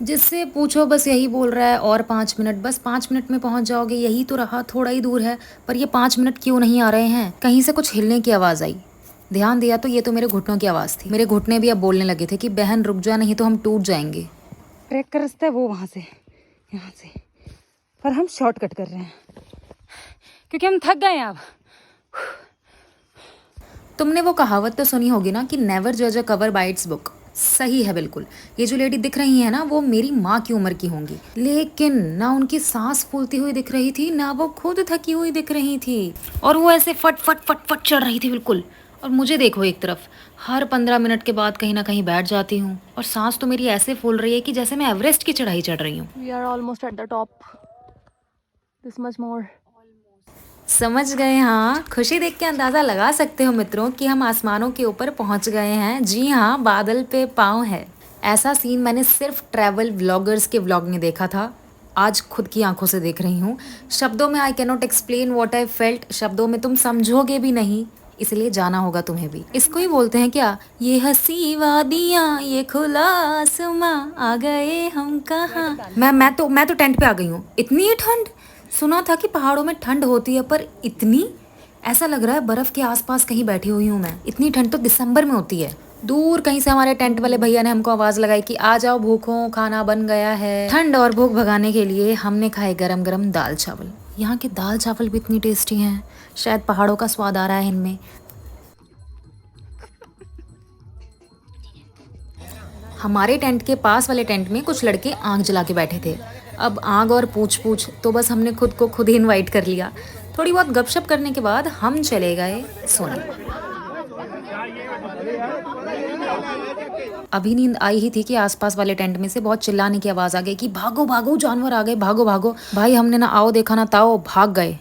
जिससे पूछो बस यही बोल रहा है और 5 मिनट, बस 5 मिनट में पहुंच जाओगे, यही तो रहा, थोड़ा ही दूर है। पर ये 5 मिनट क्यों नहीं आ रहे हैं? कहीं से कुछ हिलने की आवाज़ आई, ध्यान दिया तो ये तो मेरे घुटनों की आवाज़ थी। मेरे घुटने भी अब बोलने लगे थे कि बहन रुक जा, नहीं तो हम टूट जाएंगे। ट्रैक का रास्ता है वो वहाँ से, यहाँ से, पर हम शॉर्टकट कर रहे हैं क्योंकि हम थक गए हैं अब। तुमने वो कहावत तो सुनी होगी ना कि नेवर जज अ कवर बाय इट्स बुक। सही है बिल्कुल। ये जो लेडी दिख रही है ना, वो मेरी माँ की उम्र की होंगी, लेकिन ना उनकी सांस फूलती हुई दिख रही थी, ना वो खुद थकी हुई दिख रही थी, और वो ऐसे फट फट फट फट चढ़ रही थी बिल्कुल। और मुझे देखो एक तरफ, हर 15 मिनट के बाद कहीं ना कहीं बैठ जाती हूँ, और सांस तो मेरी ऐसे फूल रही है कि जैसे मैं एवरेस्ट की चढ़ाई चढ़ रही हूँ। We are almost at the top, this much more. समझ गए? हाँ, खुशी देख के अंदाजा लगा सकते हो मित्रों कि हम आसमानों के ऊपर पहुंच गए हैं। जी हाँ, बादल पे पाँव है। ऐसा सीन मैंने सिर्फ ट्रैवल व्लॉगर्स के व्लॉग में देखा था, आज खुद की आंखों से देख रही हूँ। शब्दों में I cannot explain what I felt, शब्दों में तुम समझोगे भी नहीं, इसलिए जाना होगा तुम्हें भी। इसको ही बोलते हैं क्या, ये हंसी वादियाँ, ये खुला आसमां, आ गए हम कहाँ। मैं तो टेंट पे आ गई हूँ। इतनी ही ठंड? सुना था कि पहाड़ों में ठंड होती है, पर इतनी? ऐसा लग रहा है बर्फ के आसपास कहीं बैठी हुई हूँ मैं। इतनी ठंड तो दिसंबर में होती है। दूर कहीं से हमारे टेंट वाले भैया ने हमको आवाज लगाई कि आ जाओ भूखों, खाना बन गया है। ठंड और भूख भगाने के लिए हमने खाए गरम गरम दाल चावल। यहाँ के दाल चावल भी इतनी टेस्टी हैं, शायद पहाड़ों का स्वाद आ रहा है इनमें। हमारे टेंट के पास वाले टेंट में कुछ लड़के आग जला के बैठे थे। अब आग और पूछ पूछ, तो बस हमने खुद को खुद ही इनवाइट कर लिया। थोड़ी बहुत गपशप करने के बाद हम चले गए सोने। अभी नींद आई ही थी कि आसपास वाले टेंट में से बहुत चिल्लाने की आवाज आ गई कि भागो भागो, जानवर आ गए, भागो भागो। भाई हमने ना आओ देखा ना ताओ, भाग गए।